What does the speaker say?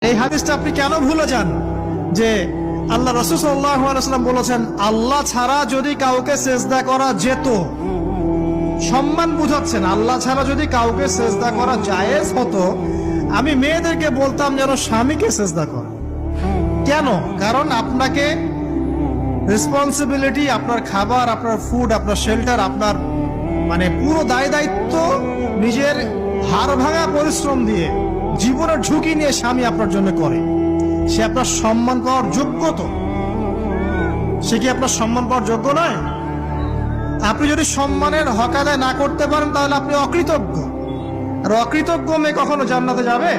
এই হাদিসটা আপনি কেন ভুলে যান যে আল্লাহ রাসূল সাল্লাল্লাহু আলাইহি ওয়াসাল্লাম বলেছেন, আল্লাহ ছাড়া যদি কাউকে সেজদা করা যেত, সম্মান বুঝাচ্ছেন, আল্লাহ ছাড়া যদি কাউকে সেজদা করা জায়েজ হতো, আমি মেয়েদেরকে বলতাম যেন স্বামীকে সেজদা করে। কেন? কারণ আপনাকে রেসপন্সিবিলিটি, আপনার খাবার, আপনার ফুড, আপনার শেল্টার, আপনার মানে পুরো দায় দায়িত্ব নিজের হাড় ভাঙা পরিশ্রম দিয়ে, জীবনের ঝুঁকি নিয়ে স্বামী আপনার জন্য করে। সে আপনার সম্মান পাওয়ার যোগ্য তো? সে কি আপনার সম্মান পাওয়ার যোগ্য নয়? আপনি যদি সম্মানের হক আদায় না করতে পারেন তাহলে আপনি অকৃতজ্ঞ। আর অকৃতজ্ঞ মেয়ে কখনো জান্নাতে যাবে?